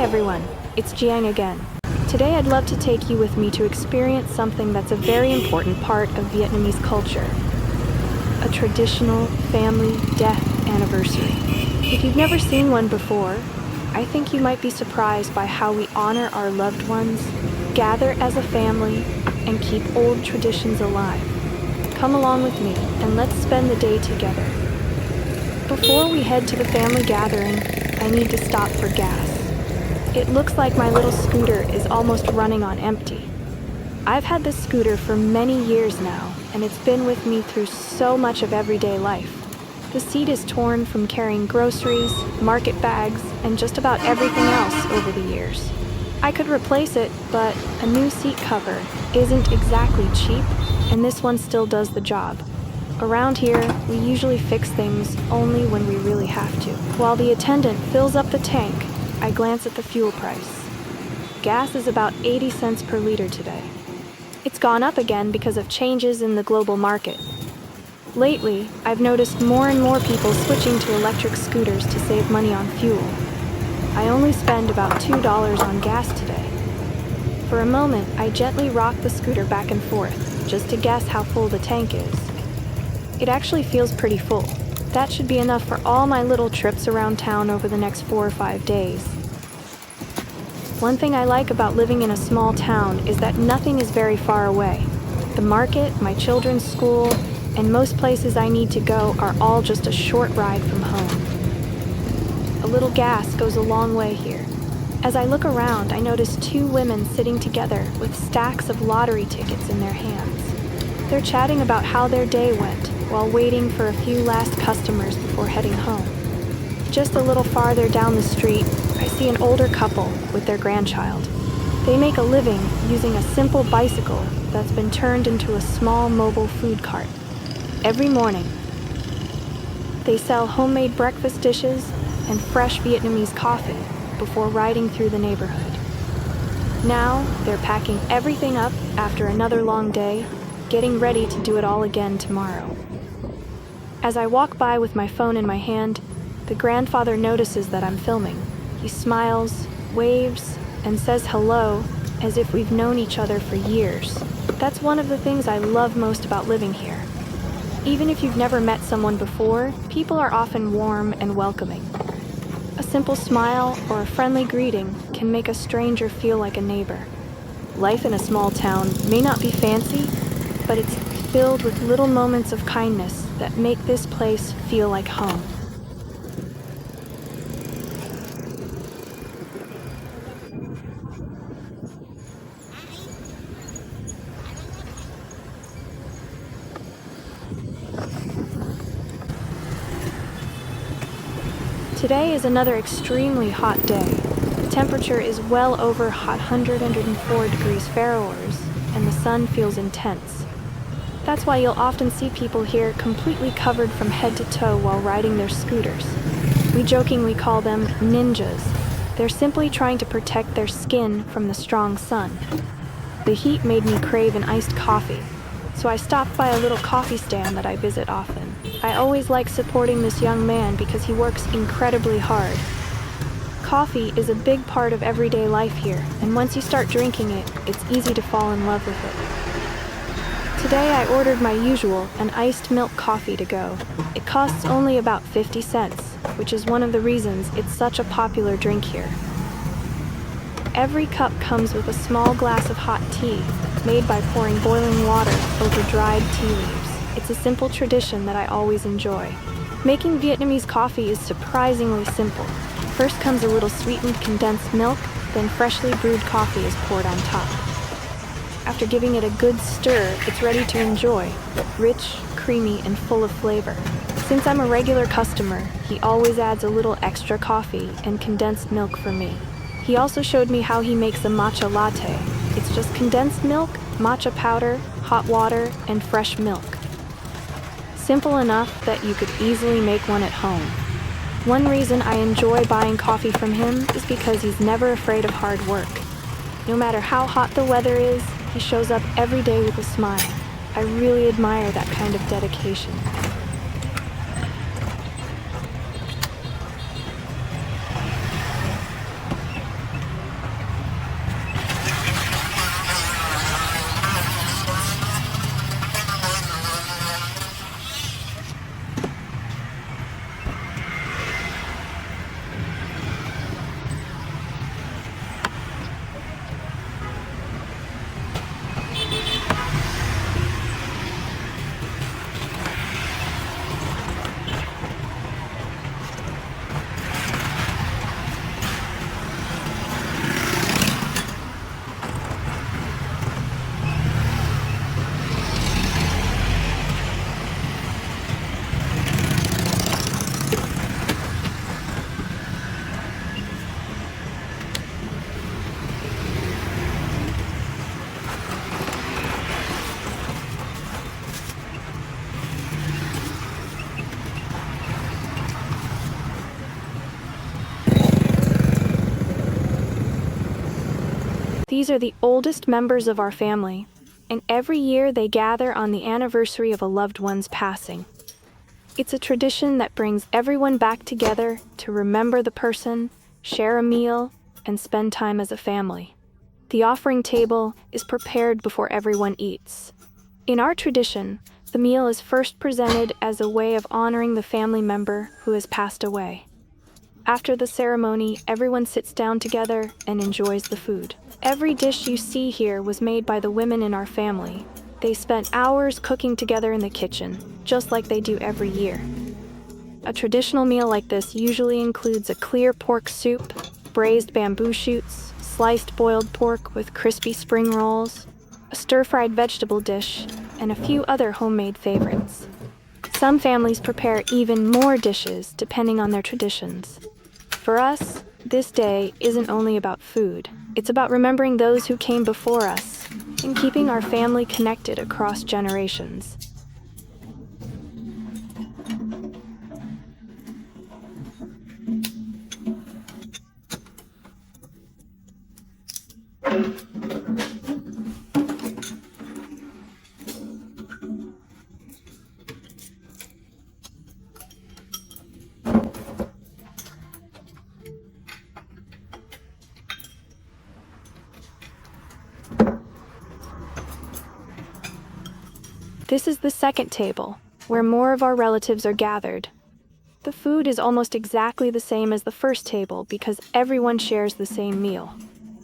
everyone, it's Jiang again. Today I'd love to take you with me to experience something that's a very important part of Vietnamese culture. A traditional family death anniversary. If you've never seen one before, I think you might be surprised by how we honor our loved ones, gather as a family, and keep old traditions alive. Come along with me and let's spend the day together. Before we head to the family gathering, I need to stop for gas. It looks like my little scooter is almost running on empty. I've had this scooter for many years now, and it's been with me through so much of everyday life. The seat is torn from carrying groceries, market bags, and just about everything else over the years. I could replace it, but a new seat cover isn't exactly cheap, and this one still does the job. Around here, we usually fix things only when we really have to. While the attendant fills up the tank, I glance at the fuel price. Gas is about 80 cents per liter today. It's gone up again because of changes in the global market. Lately, I've noticed more and more people switching to electric scooters to save money on fuel. I only spend about $2 on gas today. For a moment, I gently rock the scooter back and forth, just to guess how full the tank is. It actually feels pretty full. That should be enough for all my little trips around town over the next 4 or 5 days. One thing I like about living in a small town is that nothing is very far away. The market, my children's school, and most places I need to go are all just a short ride from home. A little gas goes a long way here. As I look around, I notice 2 women sitting together with stacks of lottery tickets in their hands. They're chatting about how their day went while waiting for a few last customers before heading home. Just a little farther down the street, I see an older couple with their grandchild. They make a living using a simple bicycle that's been turned into a small mobile food cart. Every morning, they sell homemade breakfast dishes and fresh Vietnamese coffee before riding through the neighborhood. Now, they're packing everything up after another long day, getting ready to do it all again tomorrow. As I walk by with my phone in my hand, the grandfather notices that I'm filming. He smiles, waves, and says hello as if we've known each other for years. That's one of the things I love most about living here. Even if you've never met someone before, people are often warm and welcoming. A simple smile or a friendly greeting can make a stranger feel like a neighbor. Life in a small town may not be fancy, but it's filled with little moments of kindness that make this place feel like home. Today is another extremely hot day. The temperature is well over 104 degrees Fahrenheit, and the sun feels intense. That's why you'll often see people here completely covered from head to toe while riding their scooters. We jokingly call them ninjas. They're simply trying to protect their skin from the strong sun. The heat made me crave an iced coffee, so I stopped by a little coffee stand that I visit often. I always like supporting this young man because he works incredibly hard. Coffee is a big part of everyday life here, and once you start drinking it, it's easy to fall in love with it. Today I ordered my usual, an iced milk coffee to go. It costs only about 50 cents, which is one of the reasons it's such a popular drink here. Every cup comes with a small glass of hot tea, made by pouring boiling water over dried tea leaves. It's a simple tradition that I always enjoy. Making Vietnamese coffee is surprisingly simple. First comes a little sweetened condensed milk, then freshly brewed coffee is poured on top. After giving it a good stir, it's ready to enjoy, rich, creamy, and full of flavor. Since I'm a regular customer, he always adds a little extra coffee and condensed milk for me. He also showed me how he makes a matcha latte. It's just condensed milk, matcha powder, hot water, and fresh milk. Simple enough that you could easily make one at home. One reason I enjoy buying coffee from him is because he's never afraid of hard work. No matter how hot the weather is, he shows up every day with a smile. I really admire that kind of dedication. These are the oldest members of our family, and every year they gather on the anniversary of a loved one's passing. It's a tradition that brings everyone back together to remember the person, share a meal, and spend time as a family. The offering table is prepared before everyone eats. In our tradition, the meal is first presented as a way of honoring the family member who has passed away. After the ceremony, everyone sits down together and enjoys the food. Every dish you see here was made by the women in our family. They spent hours cooking together in the kitchen, just like they do every year. A traditional meal like this usually includes a clear pork soup, braised bamboo shoots, sliced boiled pork with crispy spring rolls, a stir-fried vegetable dish, and a few other homemade favorites. Some families prepare even more dishes depending on their traditions. For us, this day isn't only about food. It's about remembering those who came before us and keeping our family connected across generations. This is the second table, where more of our relatives are gathered. The food is almost exactly the same as the first table because everyone shares the same meal.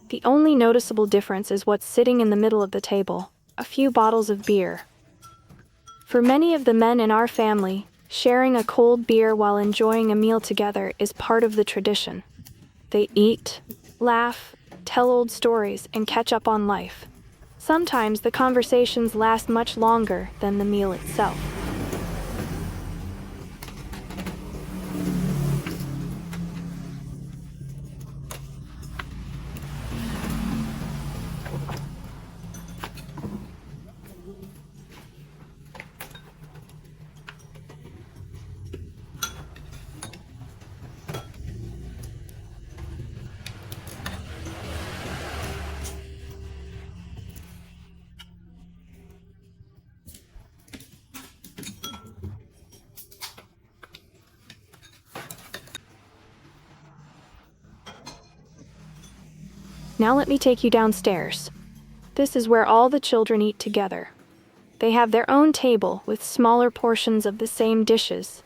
The only noticeable difference is what's sitting in the middle of the table, a few bottles of beer. For many of the men in our family, sharing a cold beer while enjoying a meal together is part of the tradition. They eat, laugh, tell old stories, and catch up on life. Sometimes the conversations last much longer than the meal itself. Now let me take you downstairs. This is where all the children eat together. They have their own table with smaller portions of the same dishes.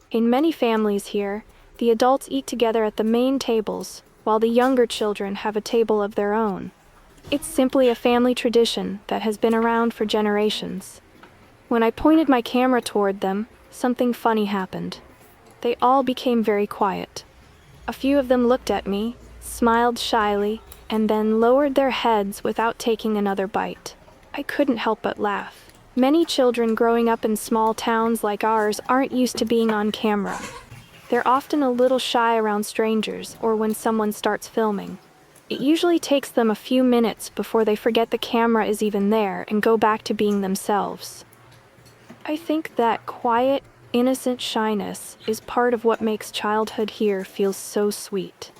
In many families here, the adults eat together at the main tables, while the younger children have a table of their own. It's simply a family tradition that has been around for generations. When I pointed my camera toward them, something funny happened. They all became very quiet. A few of them looked at me, smiled shyly, and then lowered their heads without taking another bite. I couldn't help but laugh. Many children growing up in small towns like ours aren't used to being on camera. They're often a little shy around strangers or when someone starts filming. It usually takes them a few minutes before they forget the camera is even there and go back to being themselves. I think that quiet, innocent shyness is part of what makes childhood here feel so sweet.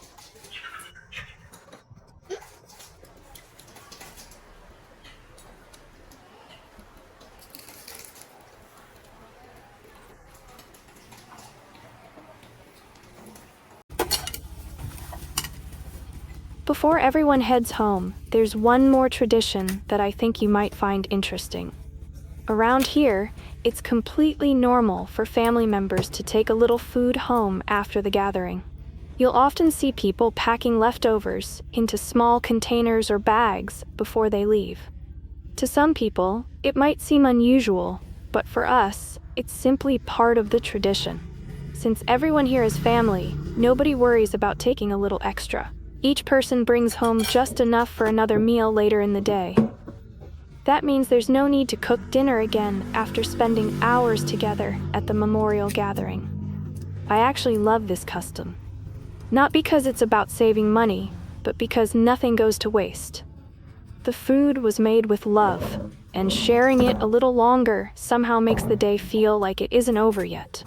Before everyone heads home, there's one more tradition that I think you might find interesting. Around here, it's completely normal for family members to take a little food home after the gathering. You'll often see people packing leftovers into small containers or bags before they leave. To some people, it might seem unusual, but for us, it's simply part of the tradition. Since everyone here is family, nobody worries about taking a little extra. Each person brings home just enough for another meal later in the day. That means there's no need to cook dinner again after spending hours together at the memorial gathering. I actually love this custom. Not because it's about saving money, but because nothing goes to waste. The food was made with love, and sharing it a little longer somehow makes the day feel like it isn't over yet.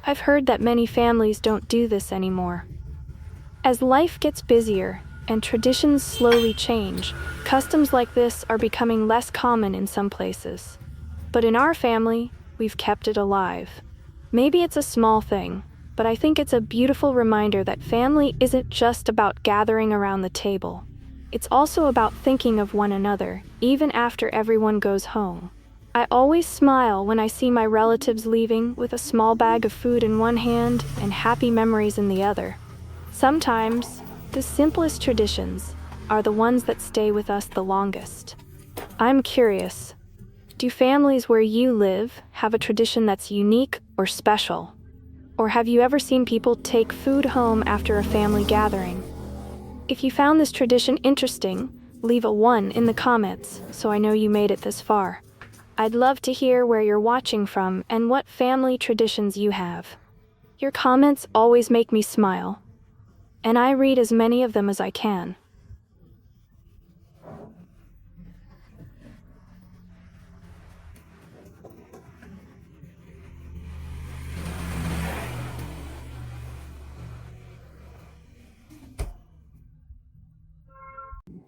I've heard that many families don't do this anymore. As life gets busier, and traditions slowly change. Customs like this are becoming less common in some places. But in our family, we've kept it alive. Maybe it's a small thing, but I think it's a beautiful reminder that family isn't just about gathering around the table. It's also about thinking of one another, even after everyone goes home. I always smile when I see my relatives leaving with a small bag of food in one hand and happy memories in the other. Sometimes, the simplest traditions are the ones that stay with us the longest. I'm curious, do families where you live have a tradition that's unique or special? Or have you ever seen people take food home after a family gathering? If you found this tradition interesting, leave a 1 in the comments so I know you made it this far. I'd love to hear where you're watching from and what family traditions you have. Your comments always make me smile, and I read as many of them as I can.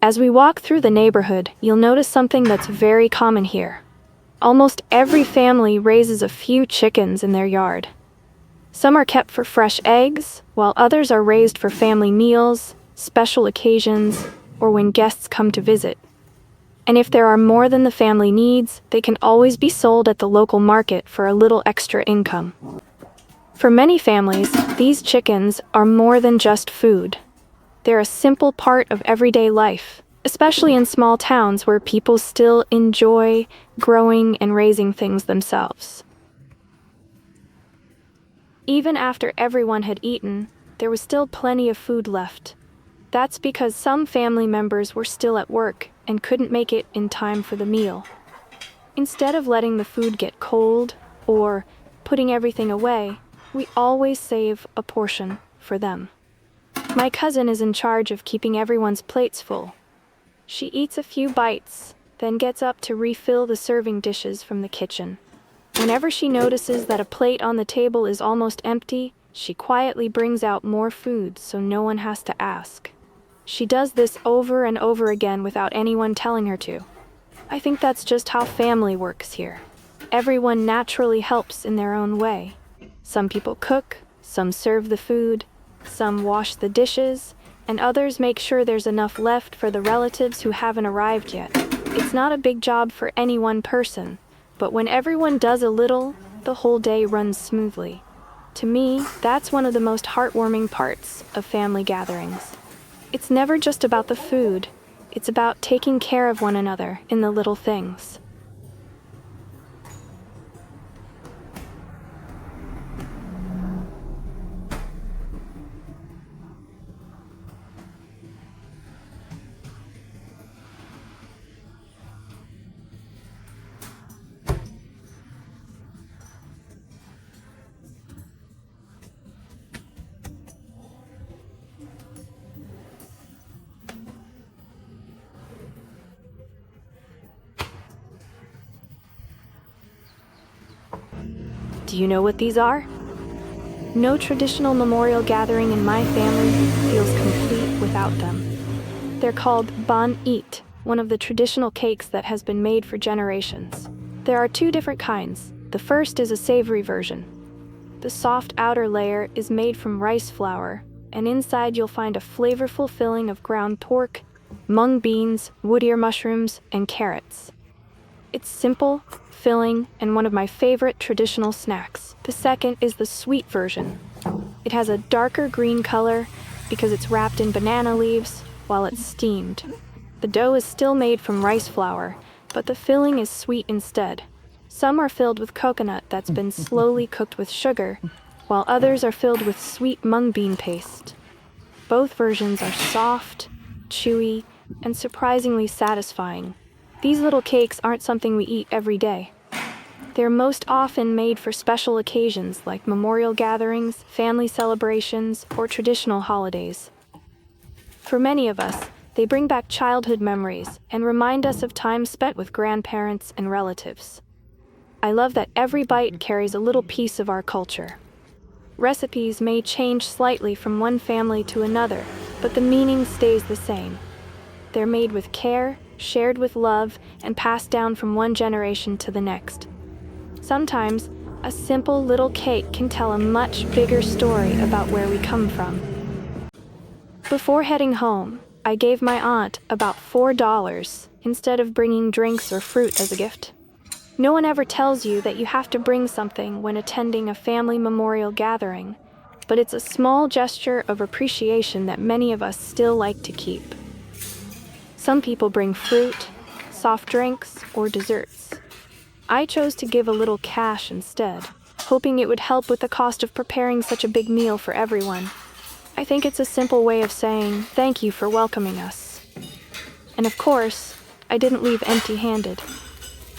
As we walk through the neighborhood, you'll notice something that's very common here. Almost every family raises a few chickens in their yard. Some are kept for fresh eggs, while others are raised for family meals, special occasions, or when guests come to visit. And if there are more than the family needs, they can always be sold at the local market for a little extra income. For many families, these chickens are more than just food. They're a simple part of everyday life, especially in small towns where people still enjoy growing and raising things themselves. Even after everyone had eaten, there was still plenty of food left. That's because some family members were still at work and couldn't make it in time for the meal. Instead of letting the food get cold or putting everything away, we always save a portion for them. My cousin is in charge of keeping everyone's plates full. She eats a few bites, then gets up to refill the serving dishes from the kitchen. Whenever she notices that a plate on the table is almost empty, she quietly brings out more food so no one has to ask. She does this over and over again without anyone telling her to. I think that's just how family works here. Everyone naturally helps in their own way. Some people cook, some serve the food, some wash the dishes, and others make sure there's enough left for the relatives who haven't arrived yet. It's not a big job for any one person, but when everyone does a little, the whole day runs smoothly. To me, that's one of the most heartwarming parts of family gatherings. It's never just about the food, it's about taking care of one another in the little things. Do you know what these are? No traditional memorial gathering in my family feels complete without them. They're called ban eat, one of the traditional cakes that has been made for generations. There are 2 different kinds. The first is a savory version. The soft outer layer is made from rice flour, and inside you'll find a flavorful filling of ground pork, mung beans, wood ear mushrooms, and carrots. It's simple, filling, and one of my favorite traditional snacks. The second is the sweet version. It has a darker green color because it's wrapped in banana leaves while it's steamed. The dough is still made from rice flour, but the filling is sweet instead. Some are filled with coconut that's been slowly cooked with sugar, while others are filled with sweet mung bean paste. Both versions are soft, chewy, and surprisingly satisfying. These little cakes aren't something we eat every day. They're most often made for special occasions like memorial gatherings, family celebrations, or traditional holidays. For many of us, they bring back childhood memories and remind us of time spent with grandparents and relatives. I love that every bite carries a little piece of our culture. Recipes may change slightly from one family to another, but the meaning stays the same. They're made with care, shared with love, and passed down from one generation to the next. Sometimes, a simple little cake can tell a much bigger story about where we come from. Before heading home, I gave my aunt about $4 instead of bringing drinks or fruit as a gift. No one ever tells you that you have to bring something when attending a family memorial gathering, but it's a small gesture of appreciation that many of us still like to keep. Some people bring fruit, soft drinks, or desserts. I chose to give a little cash instead, hoping it would help with the cost of preparing such a big meal for everyone. I think it's a simple way of saying thank you for welcoming us. And of course, I didn't leave empty-handed.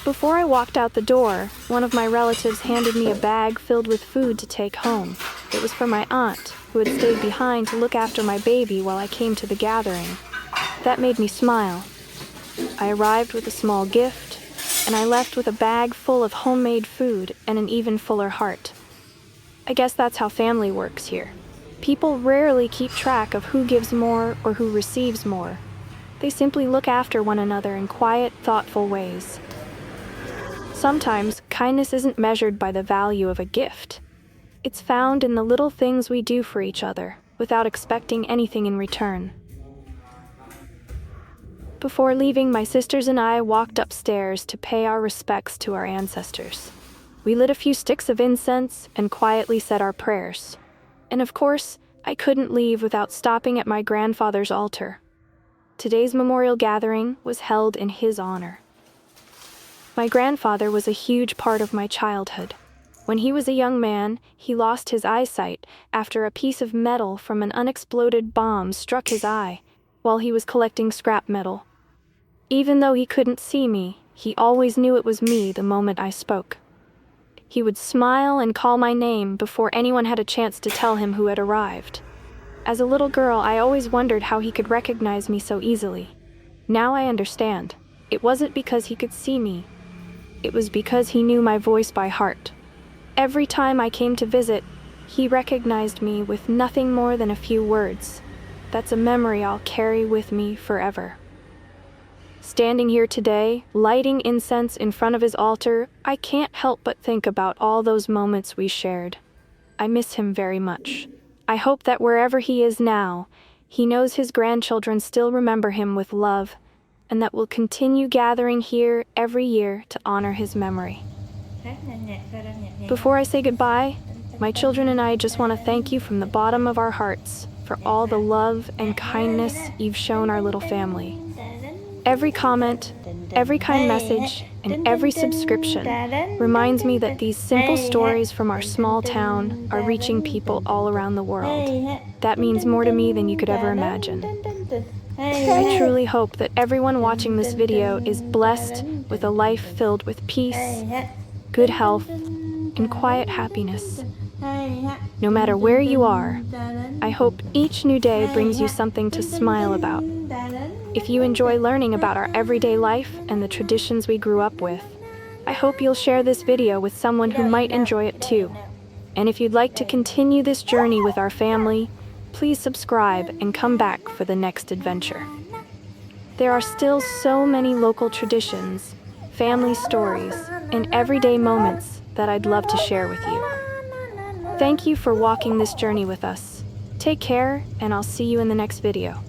Before I walked out the door, one of my relatives handed me a bag filled with food to take home. It was for my aunt, who had stayed behind to look after my baby while I came to the gathering. That made me smile. I arrived with a small gift, and I left with a bag full of homemade food and an even fuller heart. I guess that's how family works here. People rarely keep track of who gives more or who receives more. They simply look after one another in quiet, thoughtful ways. Sometimes, kindness isn't measured by the value of a gift. It's found in the little things we do for each other, without expecting anything in return. Before leaving, my sisters and I walked upstairs to pay our respects to our ancestors. We lit a few sticks of incense and quietly said our prayers. And of course, I couldn't leave without stopping at my grandfather's altar. Today's memorial gathering was held in his honor. My grandfather was a huge part of my childhood. When he was a young man, he lost his eyesight after a piece of metal from an unexploded bomb struck his eye while he was collecting scrap metal. Even though he couldn't see me, he always knew it was me the moment I spoke. He would smile and call my name before anyone had a chance to tell him who had arrived. As a little girl, I always wondered how he could recognize me so easily. Now I understand. It wasn't because he could see me. It was because he knew my voice by heart. Every time I came to visit, he recognized me with nothing more than a few words. That's a memory I'll carry with me forever. Standing here today, lighting incense in front of his altar, I can't help but think about all those moments we shared. I miss him very much. I hope that wherever he is now, he knows his grandchildren still remember him with love, and that we'll continue gathering here every year to honor his memory. Before I say goodbye, my children and I just want to thank you from the bottom of our hearts for all the love and kindness you've shown our little family. Every comment, every kind message, and every subscription reminds me that these simple stories from our small town are reaching people all around the world. That means more to me than you could ever imagine. I truly hope that everyone watching this video is blessed with a life filled with peace, good health, and quiet happiness. No matter where you are, I hope each new day brings you something to smile about. If you enjoy learning about our everyday life and the traditions we grew up with, I hope you'll share this video with someone who might enjoy it too. And if you'd like to continue this journey with our family, please subscribe and come back for the next adventure. There are still so many local traditions, family stories, and everyday moments that I'd love to share with you. Thank you for walking this journey with us. Take care, and I'll see you in the next video.